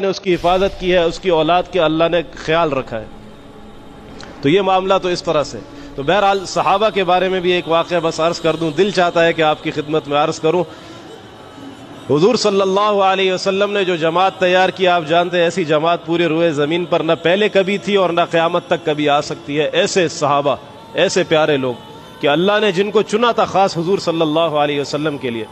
نے اس کی حفاظت کی ہے، اس کی اولاد کے اللہ نے خیال رکھا ہے. تو یہ معاملہ تو اس طرح سے. تو بہرحال صحابہ کے بارے میں بھی ایک واقعہ بس عرض کر دوں، دل چاہتا ہے کہ آپ کی خدمت میں عرض کروں. حضور صلی اللہ علیہ وسلم نے جو جماعت تیار کی، آپ جانتے ہیں ایسی جماعت پورے روئے زمین پر نہ پہلے کبھی تھی اور نہ قیامت تک کبھی آ سکتی ہے. ایسے صحابہ، ایسے پیارے لوگ کہ اللہ نے جن کو چنا تھا خاص حضور صلی اللہ علیہ وسلم کے لیے.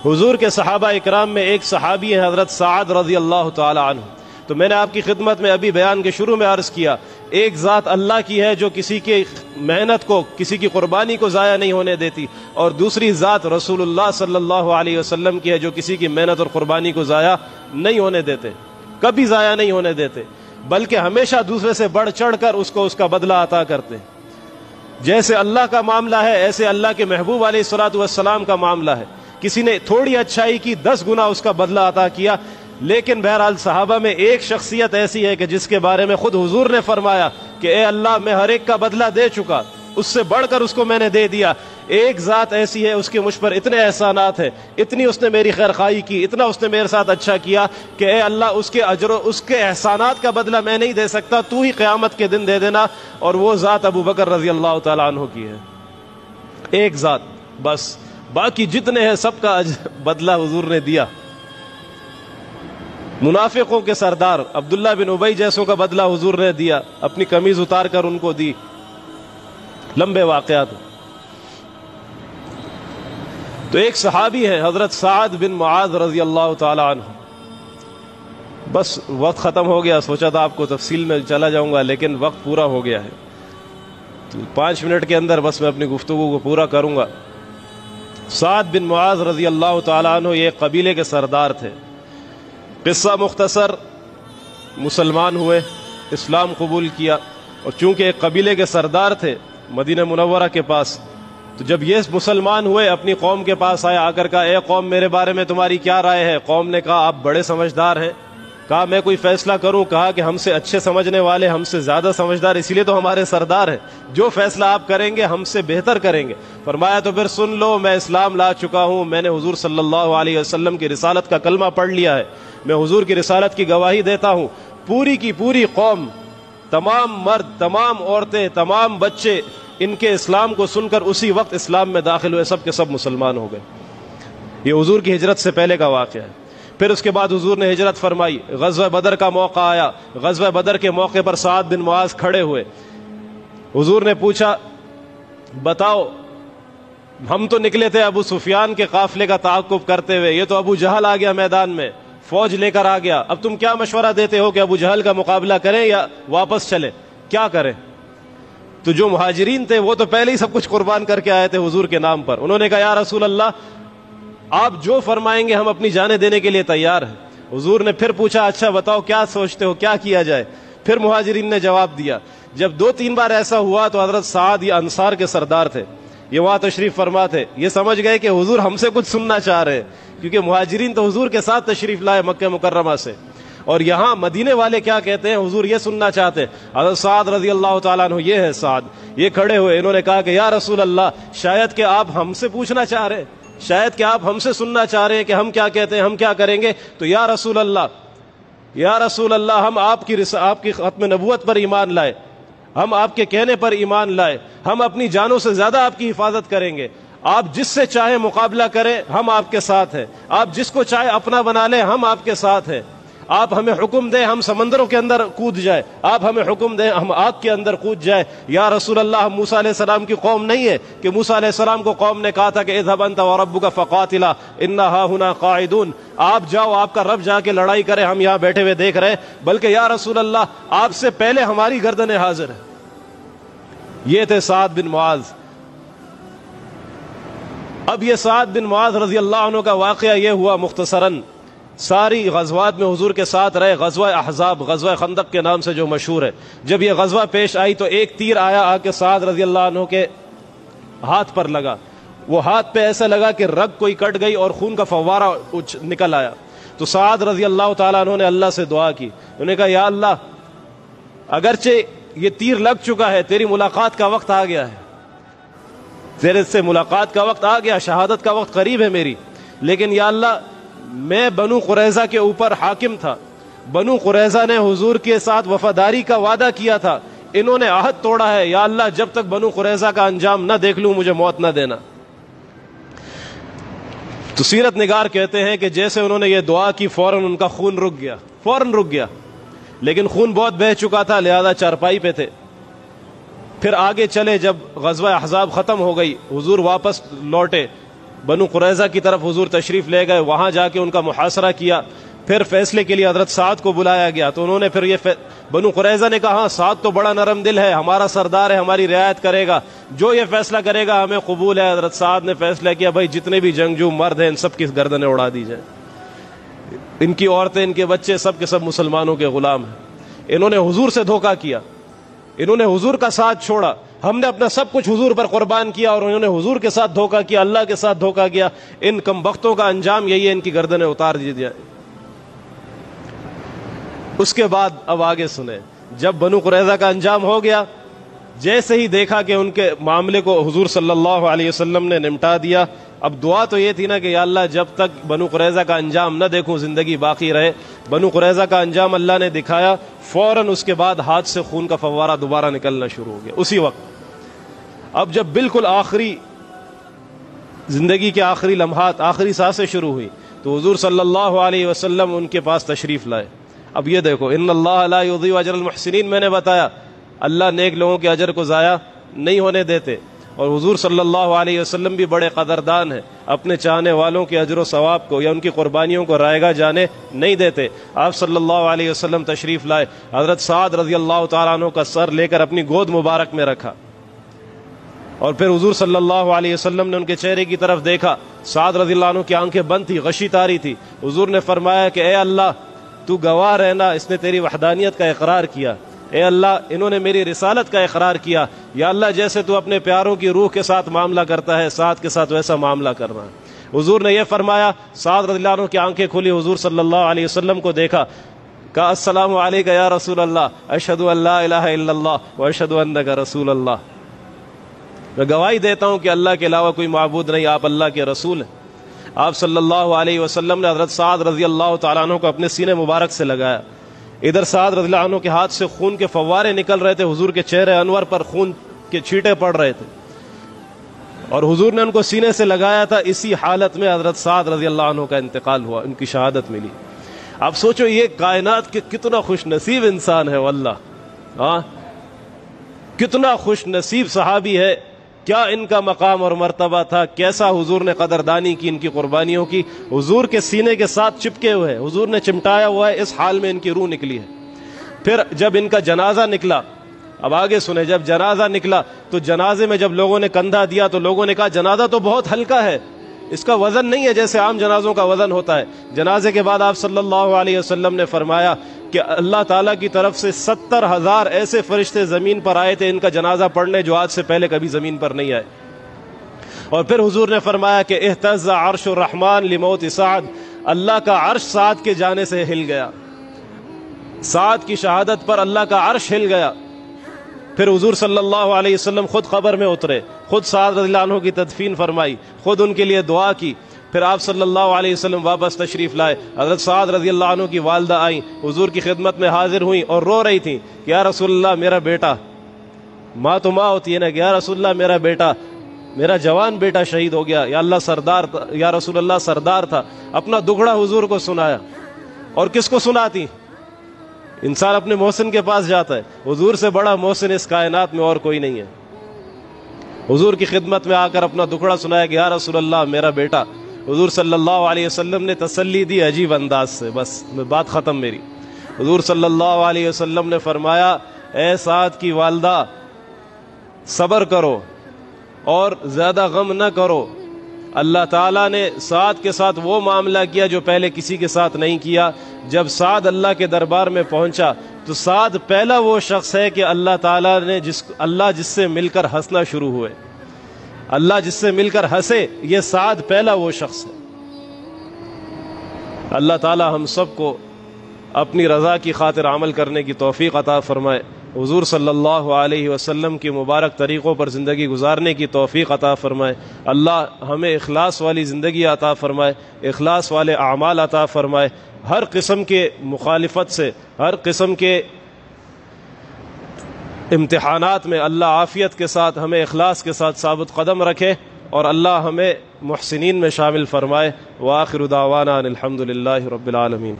حضور کے صحابہ اکرام میں ایک صحابی ہیں حضرت سعد رضی اللہ تعالی عنہ. تو میں نے آپ کی خدمت میں ابھی بیان کے شروع میں عرض کیا، ایک ذات اللہ کی ہے جو کسی کی محنت کو، کسی کی قربانی کو ضائع نہیں ہونے دیتی، اور دوسری ذات رسول اللہ صلی اللہ علیہ وسلم کی ہے جو کسی کی محنت اور قربانی کو ضائع نہیں ہونے دیتے، کبھی ضائع نہیں ہونے دیتے، بلکہ ہمیشہ دوسرے سے بڑھ چڑھ کر اس کو اس کا بدلہ عطا کرتے. جیسے اللہ کا معاملہ ہے ایسے اللہ کے محبوب علیہ الصلوۃ والسلام کا معاملہ ہے. کسی نے تھوڑی اچھائی کی 10 گنا اس کا بدلہ عطا کیا. لیکن بہرحال صحابہ میں ایک شخصیت ایسی ہے کہ جس کے بارے میں خود حضور نے فرمایا کہ اے اللہ میں ہر ایک کا بدلہ دے چکا، اس سے بڑھ کر اس کو میں نے دے دیا. ایک ذات ایسی ہے اس کے مجھ پر اتنے احسانات ہیں، اتنی اس نے میری خیرخواہی کی، اتنا اس نے میرے ساتھ اچھا کیا کہ اے اللہ اس کے اجر و اس کے احسانات کا بدلہ میں نہیں دے سکتا، تو ہی قیامت کے دن دے دینا. اور وہ ذات ابو بکر رضی اللہ تعالیٰ عنہ کی ہے. ایک ذات بس، باقی جتنے ہیں سب کا بدلہ حضور نے دیا. منافقوں کے سردار عبداللہ بن ابی جیسوں کا بدلہ حضور نے دیا، اپنی قمیض اتار کر ان کو دی. لمبے واقعات. تو ایک صحابی ہے حضرت سعد بن معاذ رضی اللہ تعالی عنہ. بس وقت ختم ہو گیا، سوچا تھا آپ کو تفصیل میں چلا جاؤں گا لیکن وقت پورا ہو گیا ہے. تو 5 منٹ کے اندر بس میں اپنی گفتگو کو پورا کروں گا. سعد بن معاذ رضی اللہ تعالی عنہ یہ قبیلے کے سردار تھے. قصہ مختصر، مسلمان ہوئے، اسلام قبول کیا، اور چونکہ ایک قبیلے کے سردار تھے مدینہ منورہ کے پاس، تو جب یہ مسلمان ہوئے اپنی قوم کے پاس آئے، آ کر کہا اے قوم میرے بارے میں تمہاری کیا رائے ہے؟ قوم نے کہا آپ بڑے سمجھدار ہیں. کہا میں کوئی فیصلہ کروں؟ کہا کہ ہم سے اچھے سمجھنے والے، ہم سے زیادہ سمجھدار، اسی لیے تو ہمارے سردار ہیں، جو فیصلہ آپ کریں گے ہم سے بہتر کریں گے. فرمایا تو پھر سن لو، میں اسلام لا چکا ہوں، میں نے حضور صلی اللہ علیہ وسلم کی رسالت کا کلمہ پڑھ لیا ہے، میں حضور کی رسالت کی گواہی دیتا ہوں. پوری کی پوری قوم، تمام مرد، تمام عورتیں، تمام بچے ان کے اسلام کو سن کر اسی وقت اسلام میں داخل ہوئے، سب کے سب مسلمان ہو گئے. یہ حضور کی ہجرت سے پہلے کا واقعہ ہے. پھر اس کے بعد حضور نے ہجرت فرمائی، غزوہ بدر کا موقع آیا. غزوہ بدر کے موقع پر سعد بن معاذ کھڑے ہوئے. حضور نے پوچھا بتاؤ، ہم تو نکلے تھے ابو سفیان کے قافلے کا تعاقب کرتے ہوئے، یہ تو ابو جہل آ گیا میدان میں، فوج لے کر آ گیا، اب تم کیا مشورہ دیتے ہو کہ ابو جہل کا مقابلہ کریں یا واپس چلے؟ کیا کریں؟ تو جو مہاجرین تھے وہ تو پہلے ہی سب کچھ قربان کر کے آئے تھے حضور کے نام پر. انہوں نے کہا یا رسول اللہ آپ جو فرمائیں گے ہم اپنی جانیں دینے کے لیے تیار ہیں. حضور نے پھر پوچھا اچھا بتاؤ کیا سوچتے ہو، کیا کیا جائے؟ پھر مہاجرین نے جواب دیا. جب 2-3 بار ایسا ہوا تو حضرت سعد یہ انصار کے سردار تھے، یہ وہاں تشریف فرما تھے، یہ سمجھ گئے کہ حضور ہم سے کچھ سننا چاہ رہے ہیں، کیونکہ مہاجرین تو حضور کے ساتھ تشریف لائے مکہ مکرمہ سے، اور یہاں مدینے والے کیا کہتے ہیں حضور یہ سننا چاہتے ہیں. حضرت سعد رضی اللہ تعالیٰ عنہ یہ ہے سعد، یہ کھڑے ہوئے، انہوں نے کہا کہ یا رسول اللہ شاید کہ آپ ہم سے پوچھنا چاہ رہے ہیں، شاید کہ آپ ہم سے سننا چاہ رہے ہیں کہ ہم کیا کہتے ہیں، ہم کیا کریں گے. تو یا رسول اللہ ہم آپ کی ختم نبوت پر ایمان لائے، ہم آپ کے کہنے پر ایمان لائے، ہم اپنی جانوں سے زیادہ آپ کی حفاظت کریں گے، آپ جس سے چاہیں مقابلہ کریں ہم آپ کے ساتھ ہیں، آپ جس کو چاہے اپنا بنا لیں ہم آپ کے ساتھ ہیں، آپ ہمیں حکم دیں ہم سمندروں کے اندر کود جائے، آپ ہمیں حکم دیں ہم آگ کے اندر کود جائے. یا رسول اللہ ہم موسیٰ علیہ السلام کی قوم نہیں ہے کہ موسیٰ علیہ السلام کو قوم نے کہا تھا کہ اذهب انت وربك فقاتلا انا هاهنا قاعدون، آپ جاؤ آپ کا رب جا کے لڑائی کرے، ہم یہاں بیٹھے ہوئے دیکھ رہے ہیں، بلکہ یا رسول اللہ آپ سے پہلے ہماری گردنیں حاضر ہیں. یہ تھے سعد بن معاذ. اب یہ سعد بن معاذ رضی اللہ عنہ کا واقعہ یہ ہوا مختصراً، ساری غزوات میں حضور کے ساتھ رہے. غزوہ احزاب، غزوہ خندق کے نام سے جو مشہور ہے، جب یہ غزوہ پیش آئی تو ایک تیر آیا آ کے سعد رضی اللہ عنہ کے ہاتھ پر لگا. وہ ہاتھ پہ ایسا لگا کہ رگ کوئی کٹ گئی اور خون کا فوارہ نکل آیا. تو سعد رضی اللہ تعالیٰ عنہ نے اللہ سے دعا کی، انہوں نے کہا یا اللہ اگرچہ یہ تیر لگ چکا ہے، تیری ملاقات کا وقت آ گیا ہے، تیرے سے ملاقات کا وقت آ گیا، شہادت کا وقت قریب ہے میری، لیکن یا اللہ میں بنو قریظہ کے اوپر حاکم تھا، بنو قریظہ نے حضور کے ساتھ وفاداری کا وعدہ کیا تھا، انہوں نے عہد توڑا ہے، یا اللہ جب تک بنو قریظہ کا انجام نہ دیکھ لوں مجھے موت نہ دینا۔ تو سیرت نگار کہتے ہیں کہ جیسے انہوں نے یہ دعا کی فوراً ان کا خون رک گیا، فوراً رک گیا، لیکن خون بہت بہہ چکا تھا، لہذا چارپائی پہ تھے۔ پھر آگے چلے، جب غزوہ احزاب ختم ہو گئی، حضور واپس لوٹے، بنو قریظہ کی طرف حضور تشریف لے گئے، وہاں جا کے ان کا محاصرہ کیا۔ پھر فیصلے کے لیے حضرت سعد کو بلایا گیا، تو انہوں نے پھر بنو قریظہ نے کہا ہاں سعد تو بڑا نرم دل ہے، ہمارا سردار ہے، ہماری رعایت کرے گا، جو یہ فیصلہ کرے گا ہمیں قبول ہے۔ حضرت سعد نے فیصلہ کیا بھائی جتنے بھی جنگجو مرد ہیں ان سب کی گردنیں اڑا دی جائیں، ان کی عورتیں، ان کے بچے سب کے سب مسلمانوں کے غلام ہیں۔ انہوں نے حضور سے دھوکہ کیا، انہوں نے حضور کا ساتھ چھوڑا، ہم نے اپنا سب کچھ حضور پر قربان کیا اور انہوں نے حضور کے ساتھ دھوکہ کیا، اللہ کے ساتھ دھوکہ کیا۔ ان کمبختوں کا انجام یہی ہے، ان کی گردنیں اتار دی جائیں۔ اس کے بعد اب آگے سنیں، جب بنو قریظہ کا انجام ہو گیا، جیسے ہی دیکھا کہ ان کے معاملے کو حضور صلی اللہ علیہ وسلم نے نمٹا دیا، اب دعا تو یہ تھی نا کہ یا اللہ جب تک بنو قریظہ کا انجام نہ دیکھوں زندگی باقی رہے۔ بنو قریظہ کا انجام اللہ نے دکھایا، فوراً اس کے بعد ہاتھ سے خون کا فوارہ دوبارہ نکلنا شروع ہو گیا اسی وقت۔ اب جب بالکل آخری زندگی کے آخری لمحات، آخری سانسیں شروع ہوئی، تو حضور صلی اللہ علیہ وسلم ان کے پاس تشریف لائے۔ اب یہ دیکھو، ان اللہ لا یضیع اجر المحسنین، میں نے بتایا اللہ نیک لوگوں کے اجر کو ضائع نہیں ہونے دیتے، اور حضور صلی اللہ علیہ وسلم بھی بڑے قدردان ہیں، اپنے چاہنے والوں کے اجر و ثواب کو یا ان کی قربانیوں کو رائگاں جانے نہیں دیتے۔ آپ صلی اللہ علیہ وسلم تشریف لائے، حضرت سعد رضی اللہ تعالیٰ عنہ کا سر لے کر اپنی گود مبارک میں رکھا، اور پھر حضور صلی اللہ علیہ وسلم نے ان کے چہرے کی طرف دیکھا، سعد رضی اللہ عنہ کی آنکھیں بند تھی، غشی طاری تھی۔ حضور نے فرمایا کہ اے اللہ تو گواہ رہنا، اس نے تیری وحدانیت کا اقرار کیا، اے اللہ انہوں نے میری رسالت کا اقرار کیا، یا اللہ جیسے تو اپنے پیاروں کی روح کے ساتھ معاملہ کرتا ہے سعد کے ساتھ ویسا معاملہ کرنا ہے۔ حضور نے یہ فرمایا، سعد رضی اللہ عنہ کی آنکھیں کھلی، حضور صلی اللہ علیہ وسلم کو دیکھا، کہا السلام علیک یا رسول اللہ، اشہد ان لا الہ الا اللہ واشہد انک رسول اللہ، میں گواہی دیتا ہوں کہ اللہ کے علاوہ کوئی معبود نہیں، آپ اللہ کے رسول ہیں۔ آپ صلی اللہ علیہ وسلم نے حضرت سعد رضی اللہ تعالیٰ عنہ کو اپنے سینے مبارک سے لگایا، ادھر سعد رضی اللہ عنہ کے ہاتھ سے خون کے فوارے نکل رہے تھے، حضور کے چہرے انور پر خون کے چھینٹے پڑ رہے تھے، اور حضور نے ان کو سینے سے لگایا تھا۔ اسی حالت میں حضرت سعد رضی اللہ عنہ کا انتقال ہوا، ان کی شہادت ملی۔ آپ سوچو یہ کائنات کے کتنا خوش نصیب انسان ہے واللہ، ہاں کتنا خوش نصیب صحابی ہے، کیا ان کا مقام اور مرتبہ تھا، کیسا حضور نے قدردانی کی ان کی قربانیوں کی۔ حضور کے سینے کے ساتھ چپکے ہوئے ہیں، حضور نے چمٹایا ہوا ہے، اس حال میں ان کی روح نکلی ہے۔ پھر جب ان کا جنازہ نکلا، اب آگے سنیں، جب جنازہ نکلا تو جنازے میں جب لوگوں نے کندھا دیا تو لوگوں نے کہا جنازہ تو بہت ہلکا ہے، اس کا وزن نہیں ہے جیسے عام جنازوں کا وزن ہوتا ہے۔ جنازے کے بعد آپ صلی اللہ علیہ وسلم نے فرمایا کہ اللہ تعالیٰ کی طرف سے 70,000 ایسے فرشتے زمین پر آئے تھے ان کا جنازہ پڑھنے، جو آج سے پہلے کبھی زمین پر نہیں آئے۔ اور پھر حضور نے فرمایا کہ اہتز عرش الرحمن لموت سعد، اللہ کا عرش سعد کے جانے سے ہل گیا، سعد کی شہادت پر اللہ کا عرش ہل گیا۔ پھر حضور صلی اللہ علیہ وسلم خود قبر میں اترے، خود سعد رضی اللہ عنہ کی تدفین فرمائی، خود ان کے لیے دعا کی۔ پھر آپ صلی اللہ علیہ وسلم واپس تشریف لائے، حضرت سعد رضی اللہ عنہ کی والدہ آئیں، حضور کی خدمت میں حاضر ہوئیں اور رو رہی تھیں کہ یا رسول اللہ میرا بیٹا، ماں تو ماں ہوتی ہے نا، کہ یا رسول اللہ میرا بیٹا، میرا جوان بیٹا شہید ہو گیا، یا اللہ سردار، یا رسول اللہ سردار تھا، اپنا دکھڑا حضور کو سنایا۔ اور کس کو سناتی؟ انسان اپنے محسن کے پاس جاتا ہے، حضور سے بڑا محسن اس کائنات میں اور کوئی نہیں ہے۔ حضور کی خدمت میں آ کر اپنا دکھڑا سنایا کہ یا رسول اللہ میرا بیٹا۔ حضور صلی اللہ علیہ وسلم نے تسلی دی عجیب انداز سے، بس بات ختم میری۔ حضور صلی اللہ علیہ وسلم نے فرمایا اے سعد کی والدہ صبر کرو اور زیادہ غم نہ کرو، اللہ تعالیٰ نے سعد کے ساتھ وہ معاملہ کیا جو پہلے کسی کے ساتھ نہیں کیا۔ جب سعد اللہ کے دربار میں پہنچا تو سعد پہلا وہ شخص ہے کہ اللہ تعالیٰ نے اللہ جس سے مل کر ہنسنا شروع ہوئے، اللہ جس سے مل کر ہنسے، یہ سعد پہلا وہ شخص ہے۔ اللہ تعالیٰ ہم سب کو اپنی رضا کی خاطر عمل کرنے کی توفیق عطا فرمائے۔ حضور صلی اللہ علیہ وسلم کی مبارک طریقوں پر زندگی گزارنے کی توفیق عطا فرمائے۔ اللہ ہمیں اخلاص والی زندگی عطا فرمائے، اخلاص والے اعمال عطا فرمائے، ہر قسم کے مخالفت سے، ہر قسم کے امتحانات میں اللہ عافیت کے ساتھ ہمیں اخلاص کے ساتھ ثابت قدم رکھے، اور اللہ ہمیں محسنین میں شامل فرمائے۔ وآخر دعوانا ان الحمد للہ رب العالمین۔